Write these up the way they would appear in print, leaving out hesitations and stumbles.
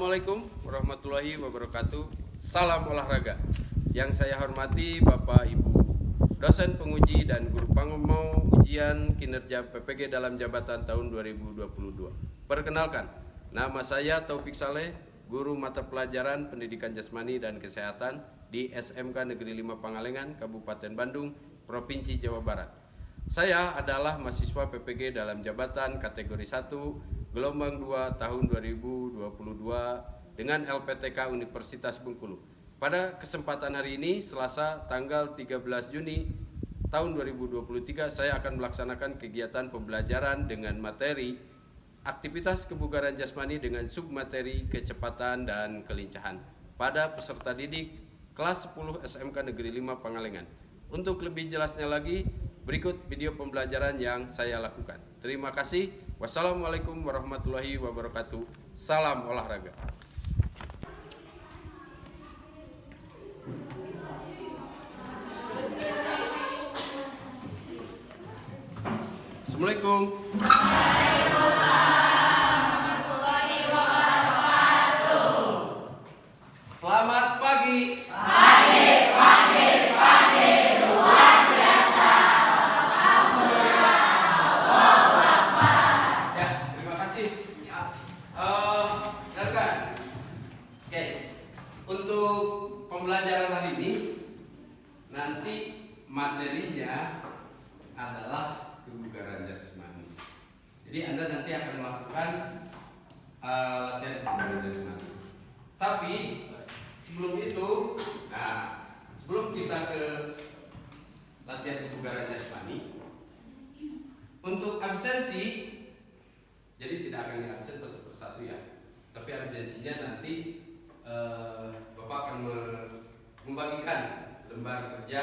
Assalamualaikum warahmatullahi wabarakatuh. Salam olahraga. Yang saya hormati Bapak Ibu dosen penguji dan guru pamong ujian kinerja PPG dalam jabatan tahun 2022. Perkenalkan, nama saya Taufik Saleh, guru mata pelajaran Pendidikan Jasmani dan Kesehatan di SMK Negeri 5 Pangalengan, Kabupaten Bandung, Provinsi Jawa Barat. Saya adalah mahasiswa PPG dalam jabatan kategori 1 gelombang 2 tahun 2022 dengan LPTK Universitas Bengkulu. Pada kesempatan hari ini, Selasa tanggal 13 Juni tahun 2023, saya akan melaksanakan kegiatan pembelajaran dengan materi aktivitas kebugaran jasmani dengan submateri kecepatan dan kelincahan pada peserta didik kelas 10 SMK Negeri 5 Pangalengan. Untuk lebih jelasnya lagi, berikut video pembelajaran yang saya lakukan. Terima kasih. Wassalamualaikum warahmatullahi wabarakatuh. Salam olahraga. Assalamualaikum. Selamat pagi. Untuk pembelajaran hari ini, nanti materinya adalah kebugaran jasmani. Jadi Anda nanti akan melakukan latihan kebugaran jasmani. Tapi sebelum itu, sebelum kita ke latihan kebugaran jasmani, untuk absensi, jadi tidak akan diabsen satu persatu ya. Tapi absensinya nanti Bapak akan membagikan lembar kerja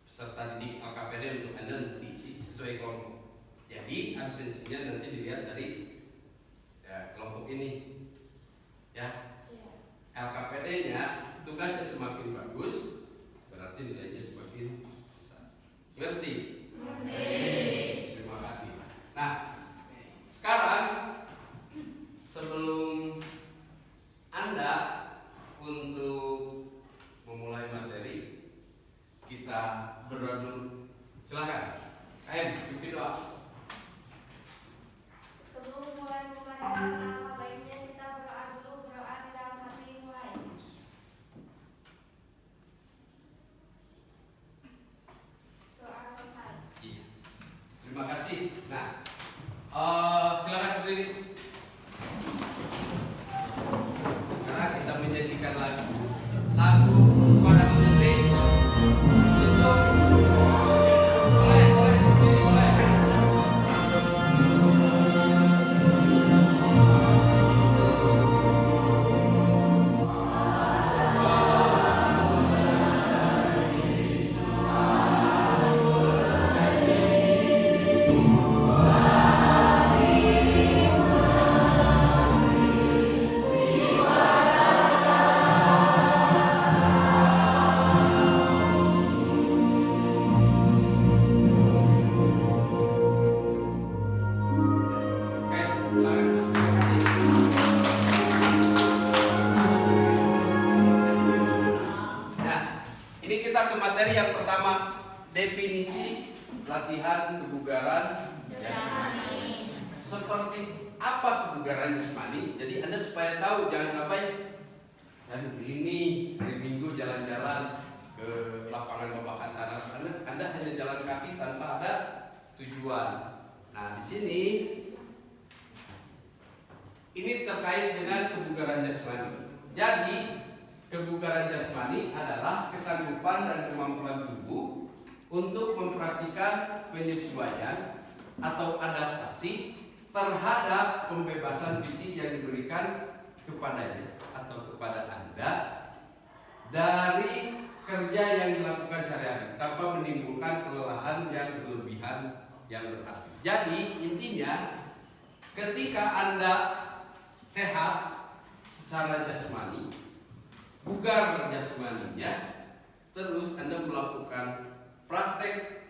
peserta didik LKPD untuk Anda untuk diisi sesuai kelompok. Jadi absensinya nanti dilihat dari kelompok ini ya. LKPD-nya tugasnya semakin bagus, berarti nilainya semakin besar. Ngerti? Terima kasih. Nah, sekarang sebelum Anda untuk memulai materi, kita berdoa dulu. Silakan. Pimpin doa. Sebelum mulai pembelajaran, baiknya kita berdoa dulu. Berdoa di dalam hati, mulai. Doa selesai. Iya. Terima kasih. Nah, silakan berdiri. Sekarang kita menyanyikan lagu pada Menteri untuk boleh seperti ini boleh. Materi yang pertama, definisi latihan kebugaran jasmani. Seperti apa kebugaran jasmani? Jadi Anda supaya tahu, jangan sampai saya begini hari Minggu jalan-jalan ke lapangan babakan tanah, Anda hanya jalan kaki tanpa ada tujuan. Nah, di sini ini terkait dengan kebugaran jasmani. Jadi kebugaran jasmani adalah kesanggupan dan kemampuan tubuh untuk memperhatikan penyesuaian atau adaptasi terhadap pembebasan fisik yang diberikan kepadanya atau kepada Anda dari kerja yang dilakukan sehari-hari tanpa menimbulkan kelelahan yang berlebihan yang berarti. Jadi intinya, ketika Anda sehat secara jasmani, bugar jasmaninya, terus Anda melakukan praktek,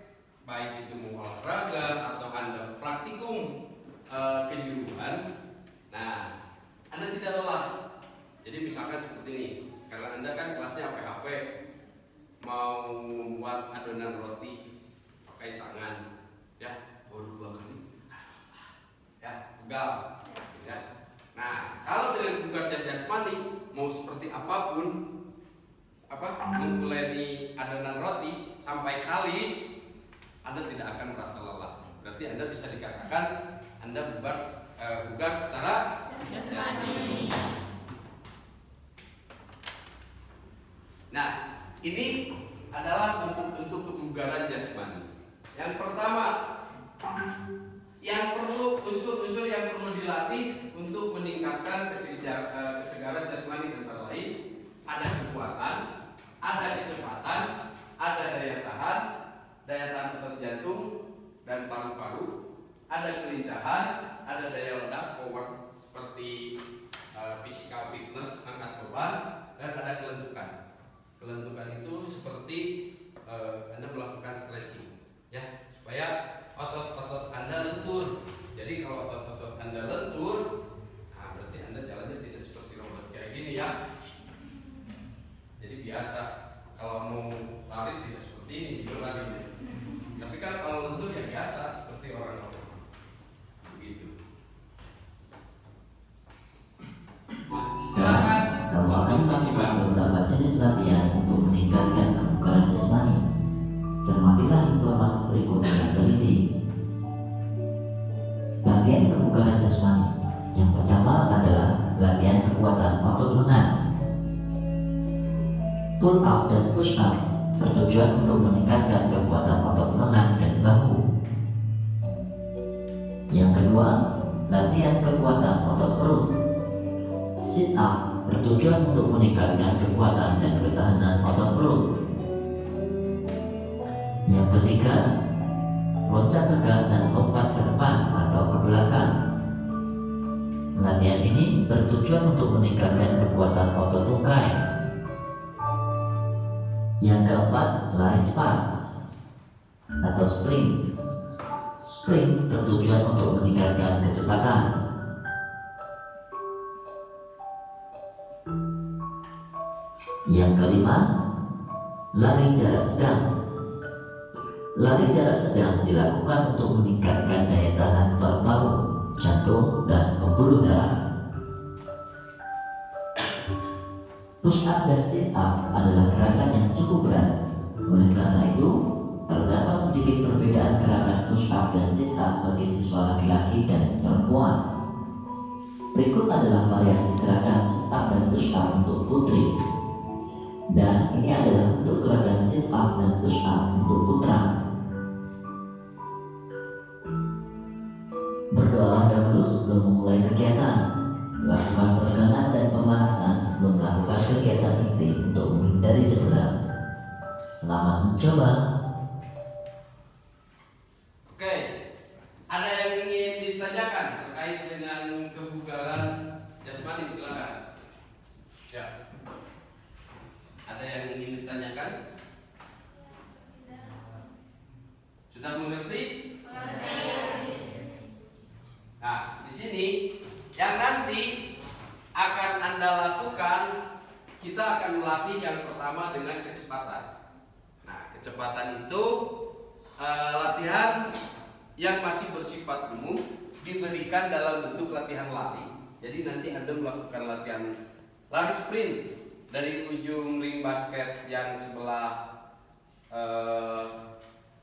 baik itu mau olahraga atau Anda praktikum kejuruan. Nah, Anda tidak lelah. Jadi misalkan seperti ini, karena Anda kan kelasnya PHP, mau membuat adonan roti pakai tangan, ya baru 2 kali, ya pegal, ya. Nah, kalau dengan bugar jasmani mau seperti apapun, menguleni adonan roti sampai kalis, Anda tidak akan merasa lelah. Berarti Anda bisa dikatakan Anda bugar secara jasmani. Nah, ini adalah bentuk-bentuk kebugaran jasmani. Yang pertama, yang perlu unsur-unsur yang perlu dilatih untuk meningkatkan kesegaran jasmani antara lain ada kekuatan, ada kecepatan, ada daya tahan otot jantung dan paru-paru, ada kelincahan, ada daya ledak power seperti physical fitness, angkat beban, dan ada kelentukan. Kelentukan itu seperti Anda melakukan stretching, ya, supaya otot-otot Anda lentur. Jadi kalau otot-otot Anda lentur, nah berarti Anda jalannya tidak seperti robot kayak gini ya. Jadi biasa kalau mau lari tidak seperti ini juga larinya. Tapi kan kalau lentur ya biasa seperti orang normal. Begitu. Sekarang, kamu akan melakukan beberapa jenis latihan untuk meningkatkan kebugaran jasmani. Cermatilah informasi berikut dengan teliti. Latihan kebugaran jasmani. Yang pertama adalah latihan kekuatan otot lengan. Pull up dan push up bertujuan untuk meningkatkan kekuatan otot lengan dan bahu. Yang kedua, latihan kekuatan otot perut. Sit up bertujuan untuk meningkatkan kekuatan dan ketahanan otot perut. Yang ketiga, loncat tegak dan lompat ke depan atau ke belakang. Latihan ini bertujuan untuk meningkatkan kekuatan otot tungkai. Yang keempat, lari cepat atau sprint. Sprint bertujuan untuk meningkatkan kecepatan. Yang kelima, lari jarak sedang. Lari jarak sedang dilakukan untuk meningkatkan daya tahan paru-paru, jantung, dan pembuluh darah. Push up dan sit up adalah gerakan yang cukup berat. Oleh karena itu, terdapat sedikit perbedaan gerakan push up dan sit up bagi siswa laki-laki dan perempuan. Berikut adalah variasi gerakan sit up dan push up untuk putri. Dan ini adalah untuk gerakan sit up dan push up untuk putra. Berdoa dahulu sebelum memulai kegiatan. Lakukan peregangan dan pemanasan sebelum melakukan kegiatan inti untuk menghindari cedera. Selamat mencoba. Oke, ada yang ingin ditanyakan terkait dengan kebugaran jasmani, silakan. Ya. Ada yang ingin ditanyakan? Sudah mengerti? Nah, di sini yang nanti akan Anda lakukan, kita akan melatih yang pertama dengan kecepatan. Nah, kecepatan itu latihan yang masih bersifat umum diberikan dalam bentuk latihan lari. Jadi nanti Anda melakukan latihan lari sprint dari ujung ring basket yang sebelah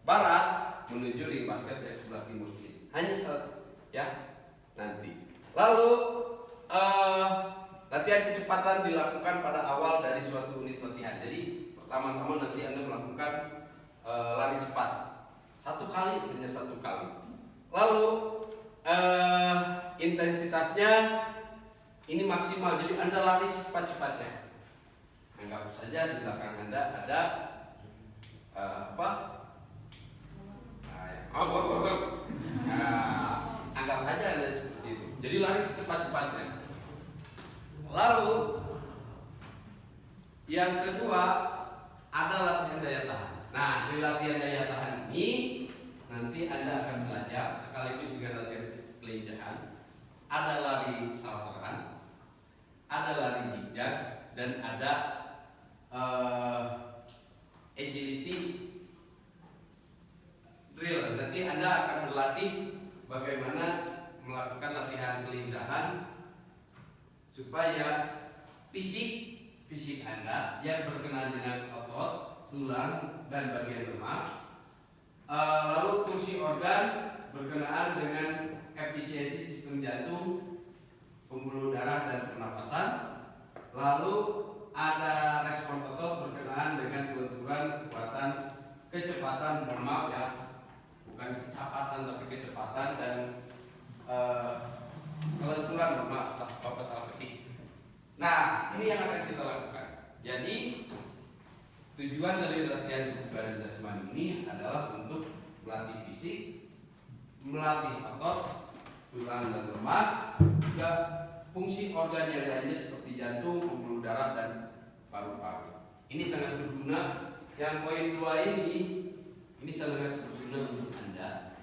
barat menuju ring basket yang sebelah timur sini. Hanya satu, ya. Nanti. Lalu latihan kecepatan dilakukan pada awal dari suatu unit latihan. Jadi pertama-tama nanti Anda melakukan lari cepat. Hanya satu kali. Lalu intensitasnya ini maksimal. Jadi Anda lari secepat-cepatnya. Anggap saja di belakang Anda ada anggap aja Anda seperti itu. Jadi lari secepat-cepatnya. Lalu yang kedua ada latihan daya tahan. Nah, di latihan daya tahan ini nanti Anda akan belajar sekaligus dengan latihan kelincahan. Ada lari salteran, ada lari zigzag, dan ada agility drill. Nanti Anda akan berlatih bagaimana melakukan latihan kelincahan supaya fisik Anda yang berkenaan dengan otot, tulang, dan bagian lemak, lalu fungsi organ berkenaan dengan efisiensi sistem jantung, pembuluh darah, dan pernapasan. Lalu ada respon otot berkenaan dengan kelenturan, kekuatan, kecepatan, mohon maaf ya, bukan kecepatan tapi kecepatan, dan kelenturan, mohon maaf, Bapak salah ketik. Nah, ini yang akan kita lakukan. Jadi tujuan dari latihan kebugaran jasmani ini adalah untuk melatih fisik, melatih otot, tulang, dan lemak, juga fungsi organ yang lainnya seperti jantung, pembuluh darah, dan paru-paru. Ini sangat berguna. Yang poin 2 ini sangat berguna untuk Anda,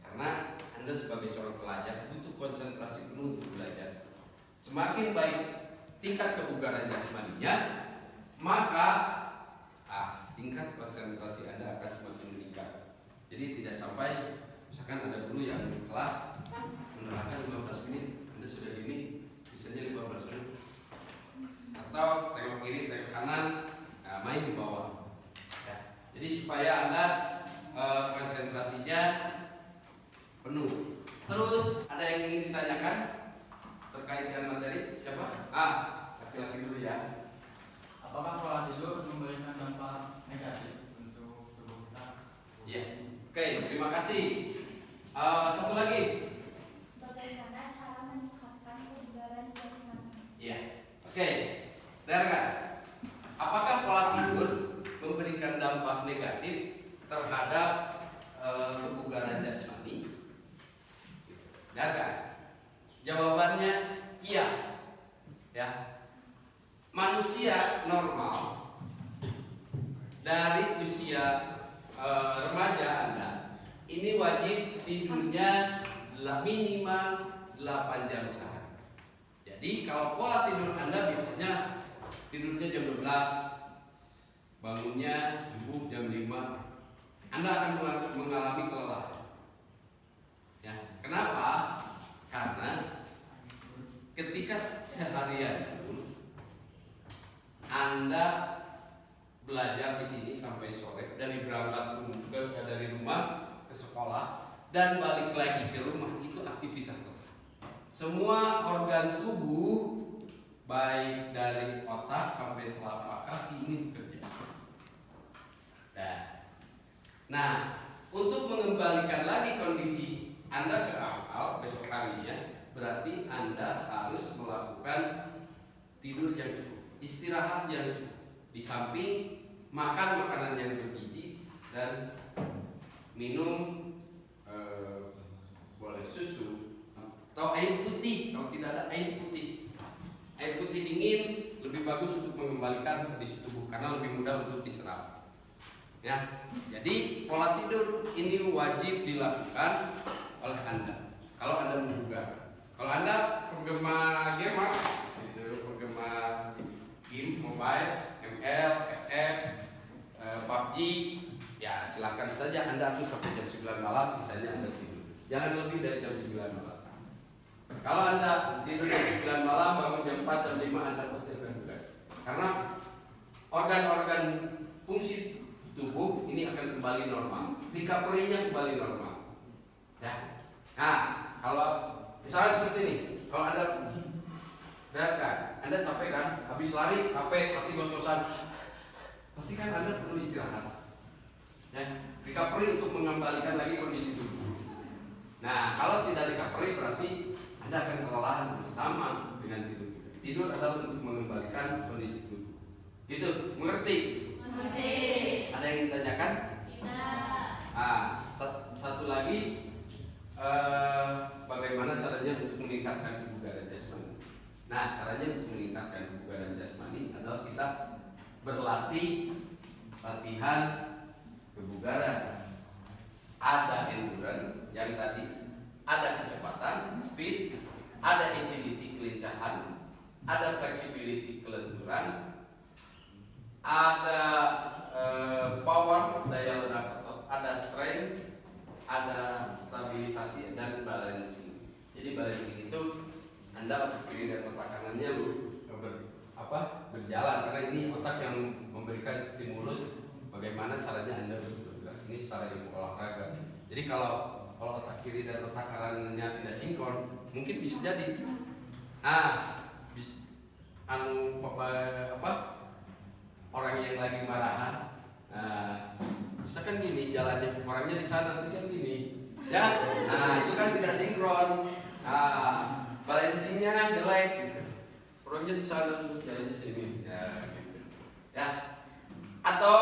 karena Anda sebagai seorang pelajar butuh konsentrasi penuh untuk belajar. Semakin baik tingkat kebugaran jasmaninya, maka tingkat konsentrasi Anda akan semakin meningkat. Jadi tidak sampai misalkan ada guru yang di kelas menerangkan 15 menit, Anda sudah gini, bisanya 15 menit, atau tengok kiri, tengok kanan, main di bawah. Ya. Jadi supaya Anda konsentrasinya penuh. Terus ada yang ingin ditanyakan terkait dengan materi? Siapa? Laki-laki dulu ya. Apakah pola tidur memberikan dampak negatif untuk tubuh kita? Iya. Oke, terima kasih. Satu lagi. Bagaimana cara meningkatkan kebugaran jasmani? Iya. Oke. Dengarkan. Apakah pola tidur memberikan dampak negatif terhadap kebugaran jasmani? Dengarkan. Jawabannya iya. Ya. Manusia normal dari usia remaja Anda ini wajib tidurnya minimal 8 jam sehari. Jadi kalau pola tidur Anda biasanya tidurnya jam 12, bangunnya subuh jam 5, Anda akan mengalami kelelahan. Ya, kenapa? Karena ketika seharian Anda belajar di sini sampai sore, dari berangkat dari rumah ke sekolah dan balik lagi ke rumah, itu aktivitas total. Semua organ tubuh baik dari otak sampai telapak kaki ini bekerja. Nah, untuk mengembalikan lagi kondisi Anda ke awal besok harinya, berarti Anda harus melakukan tidur yang cukup, istirahat yang cukup, di samping makan makanan yang bergizi dan minum boleh susu atau air putih. Kalau tidak ada air putih dingin lebih bagus untuk mengembalikan kondisi tubuh karena lebih mudah untuk diserap. Ya, jadi pola tidur ini wajib dilakukan oleh Anda kalau Anda membugar. Kalau Anda penggemar gamers, penggemar game mobile, ML, FF, PUBG, ya silahkan saja Anda atur sampai jam 9 malam, sisanya Anda tidur. Jangan lebih dari jam 9 malam. Kalau Anda tidur jam 9 malam, bangun jam 4, jam 5, Anda pasti akan bugar. Karena organ-organ fungsi tubuh ini akan kembali normal, recovery-nya kembali normal. Ya. Nah, kalau misalnya seperti ini, kalau Anda Anda capek kan, habis lari capek, pasti ngos-ngosan, pasti kan Anda perlu istirahat. Ya, recovery untuk mengembalikan lagi kondisi tubuh. Nah, kalau tidak recovery berarti Anda akan kelelahan sama dengan tidur. Tidur adalah untuk mengembalikan kondisi tubuh. Gitu, mengerti? Mengerti. Ada yang ingin ditanyakan? Tidak. Satu lagi, bagaimana caranya untuk meningkatkan kebugaran jasmani? Nah, caranya untuk meningkatkan kebugaran jasmani adalah kita berlatih latihan kebugaran. Ada endurance yang tadi, ada kecepatan, speed, ada agility, kelincahan, ada ada stabilisasi dan balancing. Jadi balancing itu Anda otak kiri dan otak kanannya berjalan, karena ini otak yang memberikan stimulus bagaimana caranya Anda bergerak. Ini secara ilmu olahraga. Jadi kalau otak kiri dan otak kanannya tidak sinkron, mungkin bisa jadi orang yang lagi marahan, misalkan gini jalannya, orangnya di sana nanti kan gini, ya, itu kan tidak sinkron, balansinya jelek, gitu. Orangnya di sana, jalannya sini, ya, gitu. Ya, atau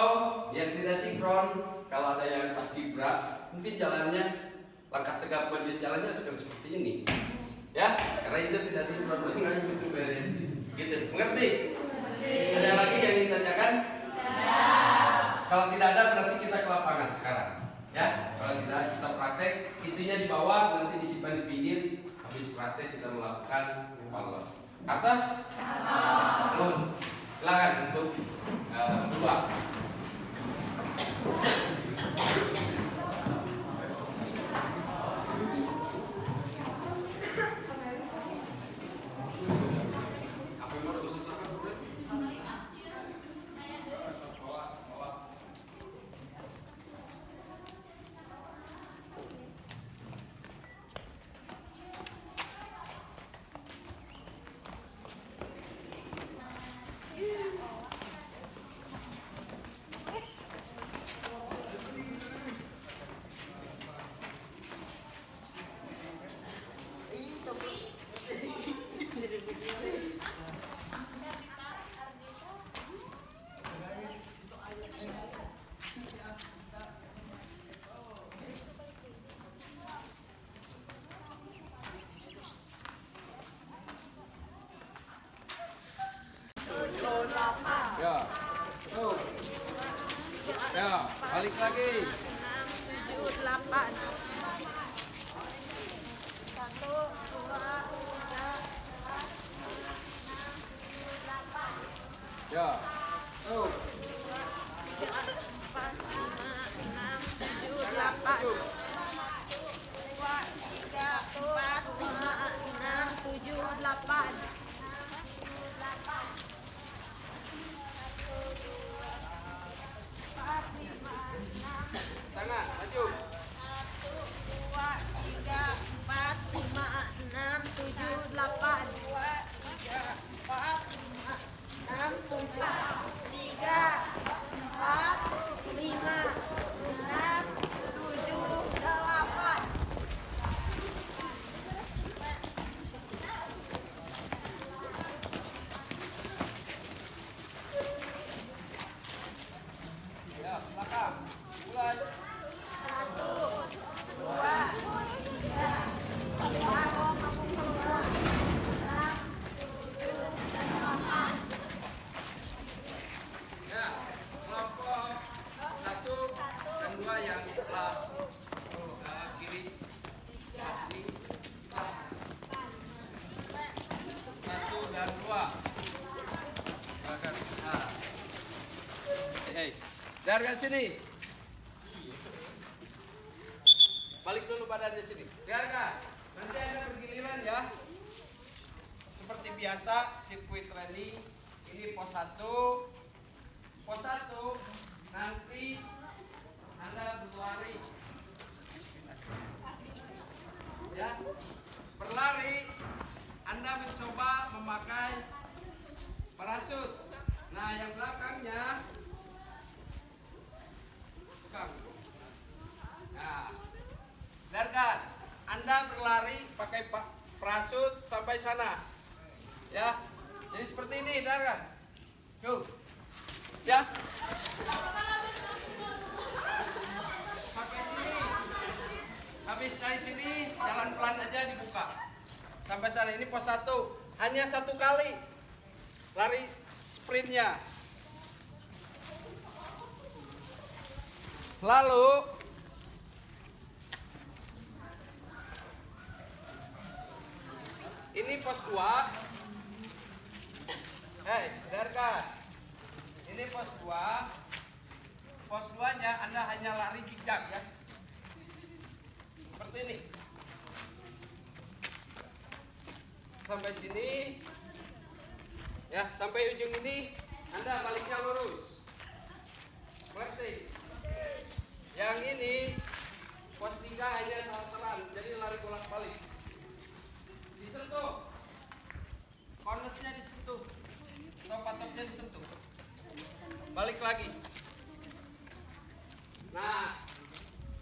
yang tidak sinkron, kalau ada yang pas kibra, mungkin jalannya langkah tegap maju jalannya seperti ini, ya, karena itu tidak sinkron, makanya butuh balansi, gitu, mengerti? Ada lagi yang ingin tanyakan? Kalau tidak ada berarti kita ke lapangan sekarang, ya. Kalau tidak kita praktek, itunya di bawah, nanti disimpan di pinggir. Habis praktek kita melakukan evaluasi. Atas? Atas. Silakan untuk berdua. Ya, tuh. Ya, balik lagi. 6, 7, 8. 1, 2, 3, 4, 5, 6, 7, 8. Ya, tuh. 4, 5, 6, 7, 8. 1, 2, 3, 4, 5, 6, 7, 8. Tangan, maju. 1, 2, 3, 4, 5, 6, 7, 8. 2, 3, 4, 5, 6, 7, 3, 4, 5, 6, 7, 8. Ya, belakang. Mulai. 1, 2, 3, 4, 5, 6, 7, 8. Ya, kelompok 1 dan 2 yang sebelah kiri sini. 1 dan 2. Silakan. Dargan sini. Balik dulu badannya sini. Dargan. Nanti Anda bergiliran ya. Seperti biasa, sirkuit rally. Ini pos 1. Pos 1 nanti Anda berlari, ya, berlari. Anda mencoba memakai parasut. Nah, yang belakangnya tukang. Nah, dengarkan. Anda berlari pakai parasut sampai sana, ya. Jadi seperti ini, dengarkan. Go. Ya. Sampai sini. Habis dari sini jalan pelan aja dibuka. Sampai sana, ini pos 1. Hanya 1 kali lari sprintnya. Lalu ini pos 2. Dengarkan. Ini pos 2. Pos 2-nya Anda hanya lari jejak, ya. seperti ini. Sampai sini. Ya, sampai ujung ini Anda baliknya lurus. Berarti yang ini pos 3 hanya salteran, jadi lari bolak-balik. Disentuh. Cornersnya disentuh. Atau patoknya disentuh. Balik lagi. Nah,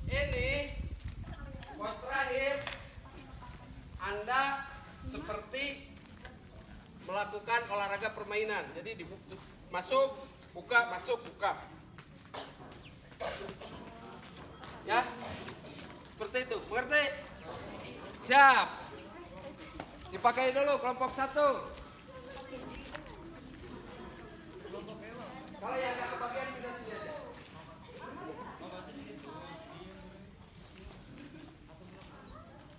ini pos terakhir Anda seperti melakukan olahraga permainan. Jadi masuk, buka, masuk, buka. Ya, seperti itu. Mengerti? Siap. Dipakai dulu kelompok 1. Kalau yang nggak kebagian pindah sini aja.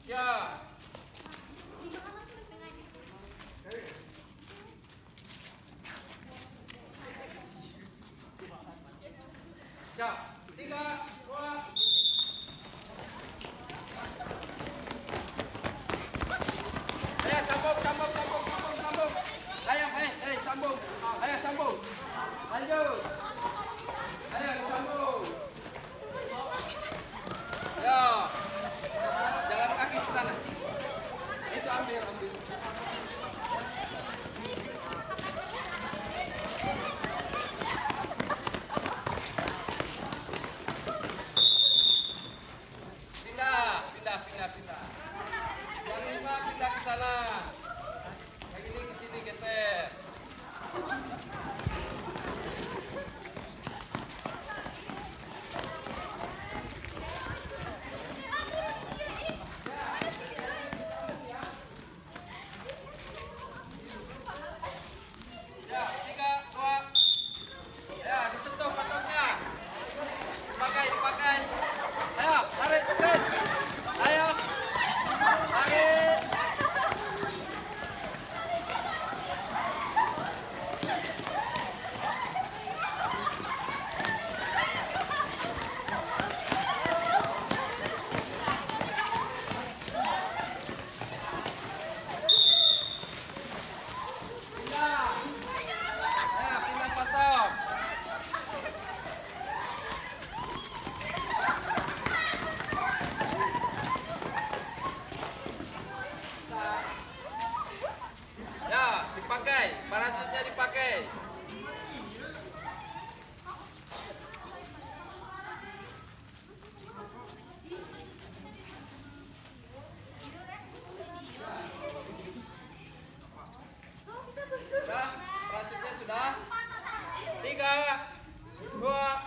Siap. Siap. 3, 2. Ayo sambung. Ayo, sambung. Ayo sambung. Lanjut. Ayo sambung. Ayo. Jalan kaki ke sana. Itu ambil. Pindah. Yang 5 pindah ke sana. Yang ini ke sini geser. Ya, 3, 2. Ya, disentuh patoknya. Dipakai. Ayo, tarik sprint. Ayo. Tarik. Pindah. Ayo, pindah patok. Ya, dipakai. Parasutnya dipakai. Sudah? Parasutnya sudah? 3, 2.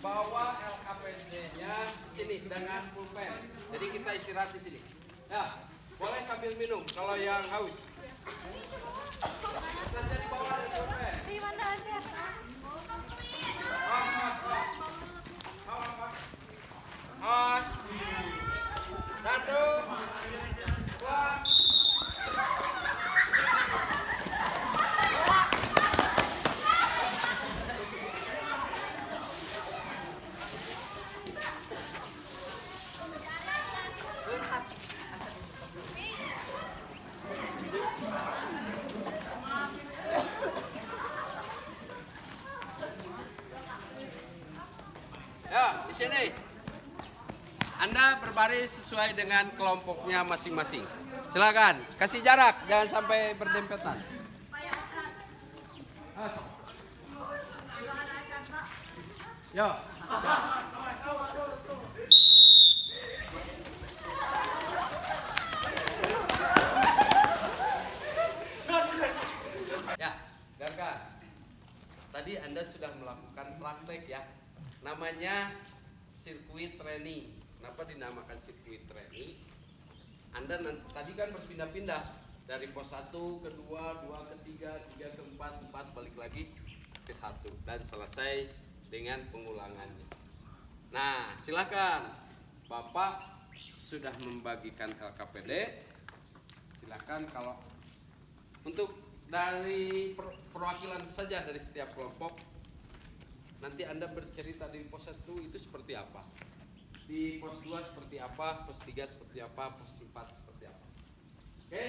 bawa LKPD-nya sini dengan pulpen. Jadi kita istirahat di sini. Ya, boleh sambil minum kalau yang haus. Jadi bawa pulpen. Di mana aja? Satu, dua. Ya, di sini. Anda berbaris sesuai dengan kelompoknya masing-masing. Silakan, kasih jarak, jangan sampai berdempetan. Yo. Ya, dengarkan. Tadi Anda sudah melakukan praktek ya. Namanya sirkuit training. Kenapa dinamakan sirkuit training? Anda tadi kan berpindah-pindah dari pos 1 ke 2, 2 ke 3, 3 ke 4, 4 balik lagi ke 1 dan selesai dengan pengulangannya. Nah, silakan. Bapak sudah membagikan LKPD. Silakan kalau untuk dari perwakilan saja dari setiap kelompok. Nanti Anda bercerita di pos 1 itu seperti apa. Di pos 2 seperti apa, pos 3 seperti apa, pos 4 seperti apa. Oke?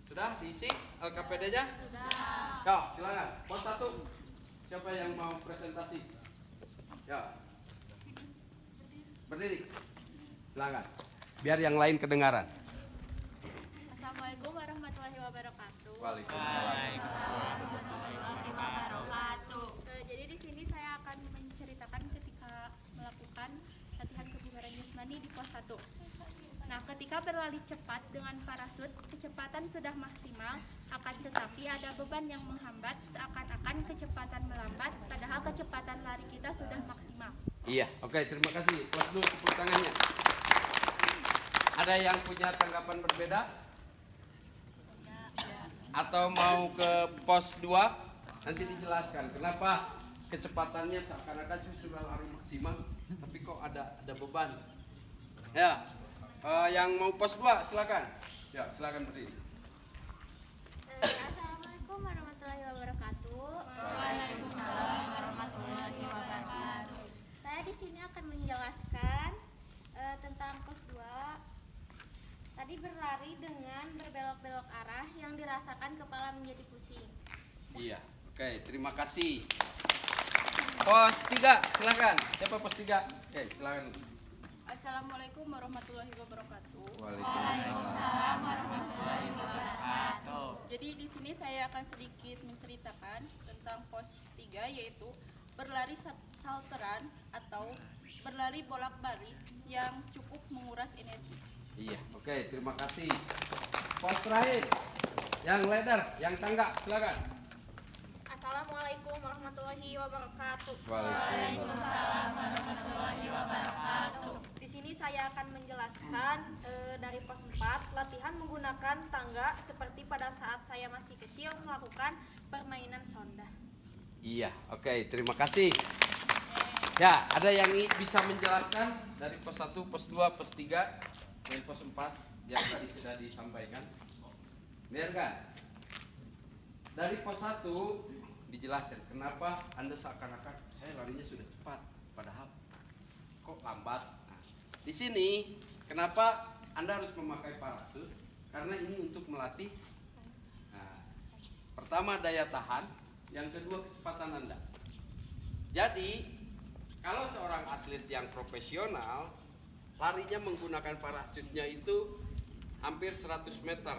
Sudah diisi LKPD-nya? Sudah. Yo, silakan. Pos 1. Siapa yang mau presentasi? Yo. Berdiri. Silakan. Biar yang lain kedengaran. Assalamualaikum warahmatullahi wabarakatuh. Waalaikumsalam. Jadi di sini saya akan menceritakan ketika melakukan latihan kebugaran jasmani di pos 1. Nah, ketika berlari cepat dengan parasut, kecepatan sudah maksimal, akan tetapi ada beban yang menghambat, seakan-akan kecepatan melambat, padahal kecepatan lari kita sudah maksimal. Iya, oke, terima kasih. Kelas dulu tepuk tangannya. Ada yang punya tanggapan berbeda? Atau mau ke pos 2? Nanti dijelaskan kenapa kecepatannya seakan-akan sudah lari maksimal, tapi kok ada beban. Ya, yang mau pos 2 silakan. Ya, silakan berdiri. Assalamualaikum warahmatullahi wabarakatuh. Waalaikumsalam warahmatullahi wabarakatuh. Saya di sini akan menjelaskan tentang pos 2. Tadi berlari dengan berbelok-belok arah yang dirasakan kepala menjadi pusing. Iya, oke, terima kasih. Pos 3 silakan. Siapa pos 3? Oke, silakan. Assalamualaikum warahmatullahi wabarakatuh. Waalaikumsalam. warahmatullahi wabarakatuh. Jadi di sini saya akan sedikit menceritakan tentang pos 3, yaitu berlari salteran atau berlari bolak-balik yang cukup menguras energi. Iya, oke, terima kasih. Pos terakhir, yang ladder, yang tangga, silakan. Assalamualaikum warahmatullahi wabarakatuh. Waalaikumsalam warahmatullahi wabarakatuh. Di sini saya akan menjelaskan dari pos 4 latihan menggunakan tangga seperti pada saat saya masih kecil melakukan permainan sonda. Iya, oke, terima kasih. Ya, ada yang bisa menjelaskan dari pos 1, pos 2, pos 3, dan pos 4 yang tadi sudah disampaikan? Lihat kan? Dari pos 1 dijelaskan kenapa Anda seakan-akan saya larinya sudah cepat, padahal kok lambat. Nah, di sini kenapa Anda harus memakai parasut? Karena ini untuk melatih pertama daya tahan, yang kedua kecepatan Anda. Jadi kalau seorang atlet yang profesional larinya menggunakan parasutnya itu hampir 100 meter.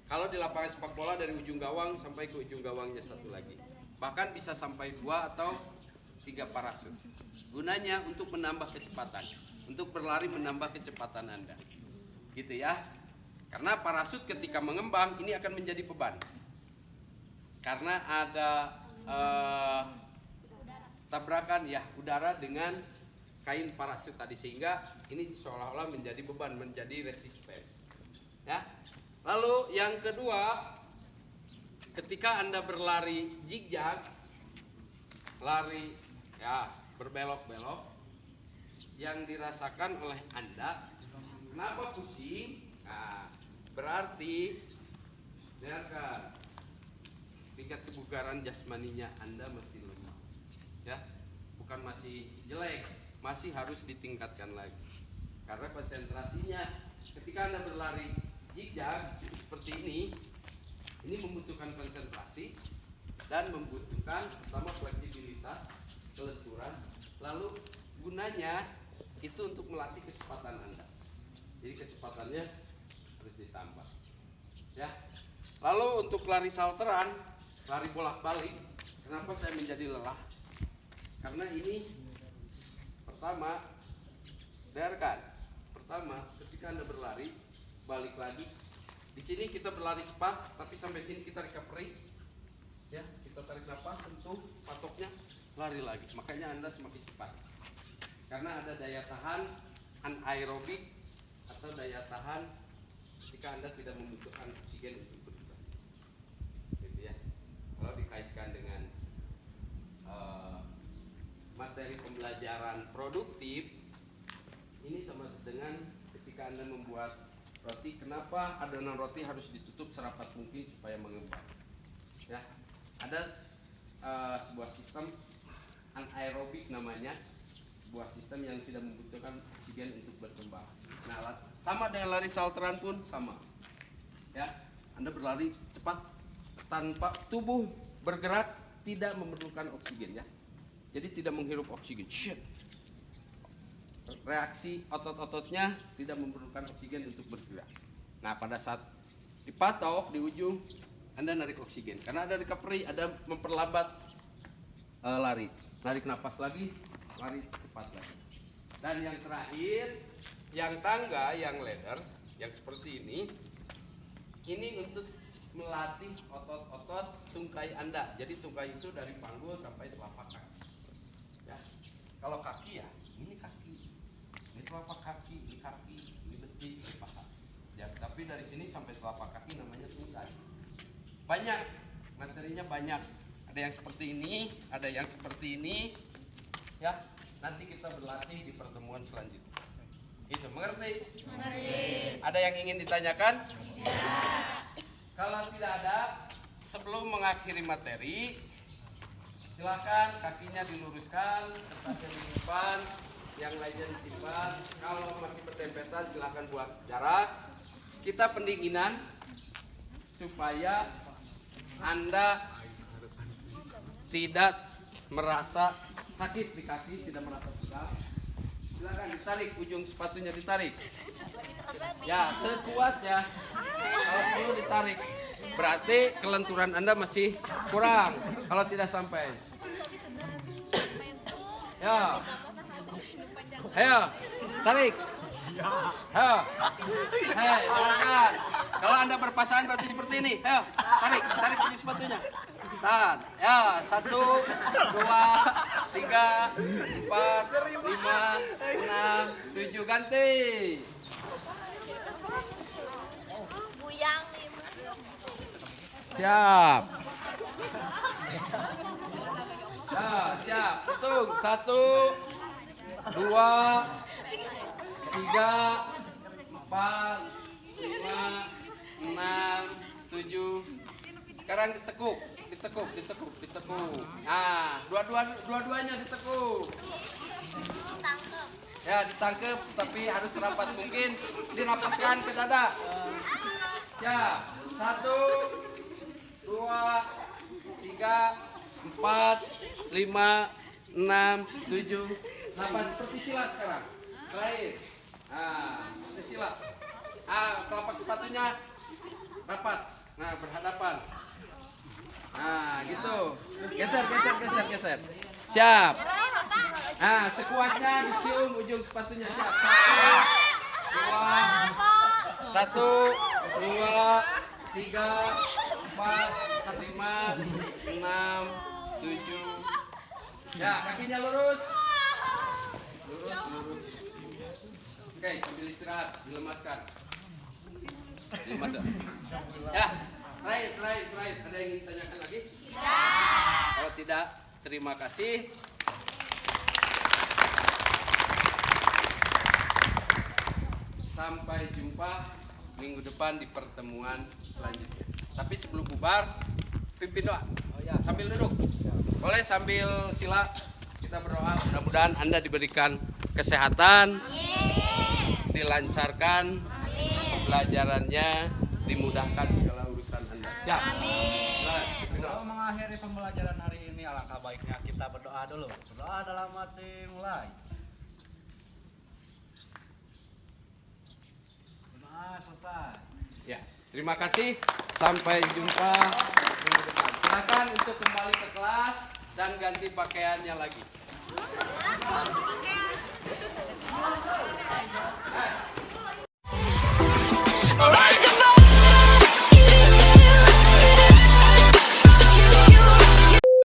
Kalau di lapangan sepak bola dari ujung gawang sampai ke ujung gawangnya satu lagi. Bahkan bisa sampai 2 atau 3 parasut. Gunanya untuk menambah kecepatan. Untuk berlari menambah kecepatan Anda. Gitu ya. Karena parasut ketika mengembang ini akan menjadi beban. Karena ada tabrakan ya udara dengan kain parasut tadi, sehingga ini seolah-olah menjadi beban, menjadi resisten. Ya. Lalu yang kedua, ketika Anda berlari zigzag, lari ya berbelok-belok, yang dirasakan oleh Anda, kenapa pusing? Nah, berarti dengarkan, tingkat kebugaran jasmaninya Anda masih lemah. Ya, bukan masih jelek, masih harus ditingkatkan lagi. Karena konsentrasinya ketika Anda berlari zigzag seperti ini membutuhkan konsentrasi dan membutuhkan pertama fleksibilitas, kelenturan, lalu gunanya itu untuk melatih kecepatan Anda. Jadi kecepatannya harus ditambah. Ya. Lalu untuk lari salteran, lari bolak-balik, kenapa saya menjadi lelah? Karena ini pertama, dengarkan. Pertama, ketika Anda berlari, balik lagi. Di sini kita berlari cepat, tapi sampai sini kita recovery. Ya, kita tarik nafas, sentuh patoknya, lari lagi. Makanya Anda semakin cepat. Karena ada daya tahan anaerobik atau daya tahan ketika Anda tidak membutuhkan oksigen untuk bergerak. Gitu ya. Kalau dikaitkan dengan materi pembelajaran produktif, ini sama dengan ketika Anda membuat roti, kenapa adonan roti harus ditutup serapat mungkin supaya mengembang. Ya, ada sebuah sistem anaerobik namanya, sebuah sistem yang tidak membutuhkan oksigen untuk berkembang. Nah, sama dengan lari salteran pun sama. Ya, Anda berlari cepat tanpa tubuh bergerak tidak memerlukan oksigen ya. Jadi tidak menghirup oksigen. Shit. Reaksi otot-ototnya tidak memerlukan oksigen untuk bergerak. Nah, pada saat dipatok di ujung, Anda narik oksigen. Karena ada recovery, ada memperlambat lari. Narik napas lagi, lari cepat lagi. Dan yang terakhir, yang tangga, yang ladder, yang seperti ini untuk melatih otot-otot tungkai Anda. Jadi tungkai itu dari panggul sampai telapak kaki. Ya. Kalau kaki ya, ini kaki. Ini telapak kaki, ini betis, ini paha. Ya, tapi dari sini sampai telapak kaki namanya tungkai. Banyak, materinya banyak. Ada yang seperti ini, ada yang seperti ini. Ya, nanti kita berlatih di pertemuan selanjutnya. Itu, mengerti? Mengerti. Ada yang ingin ditanyakan? Ya. Kalau tidak ada, sebelum mengakhiri materi, silakan kakinya diluruskan, kertasnya disimpan, yang lainnya disimpan. Kalau masih berdempetan silakan buat jarak. Kita pendinginan supaya Anda tidak merasa sakit di kaki, tidak merasa pegal. Silakan ditarik, ujung sepatunya ditarik. Ya, sekuat ya. Kalau perlu ditarik. Berarti kelenturan Anda masih kurang. Kalau tidak sampai. Ya. Ayo, tarik. Ayo. Hei, jangan. Kalau Anda berpasangan berarti seperti ini. Ayo, tarik ujung sepatunya. Tahan. Ya, 1, 2, 3, 4, 5, 6, 7, ganti. Buyang nih. Siap. Ya, siap. Hitung 1, 2, 3, 4, 5, 6, 7. Sekarang ditekuk. Nah, dua-duanya ditekuk. Ya, ditangkep, tapi harus rapat mungkin. Dirapatkan ke dada. Ya, 1, 2, 3, 4, 5, 6, 7, 8. Seperti sila sekarang. Terakhir. Nah, seperti sila. Telapak sepatunya rapat. Nah, berhadapan. Nah, gitu. Geser. Siap. Nah, sekuatnya dicium ujung sepatunya. Siap. 1, 2, 3, 4, 5, 6, 7, Ya, kakinya lurus. Lurus, lurus. Oke, sambil istirahat, dilemaskan. Dilemaskan. Ya, terakhir. Ada yang ingin tanyakan lagi? Tidak. Kalau tidak, terima kasih. Sampai jumpa minggu depan di pertemuan selanjutnya. Tapi sebelum bubar, pimpin doa. Sambil duduk. Boleh sambil sila kita berdoa. Mudah-mudahan Anda diberikan kesehatan, dilancarkan pembelajarannya, dimudahkan segala urusan Anda. Ya. Kalau mengakhiri pembelajaran hari ini, alangkah baiknya kita berdoa dulu. Berdoa dalam hati, mulai. Berdoa selesai. Ya, terima kasih. Sampai jumpa minggu depan. Silakan untuk kembali ke kelas dan ganti pakaiannya lagi.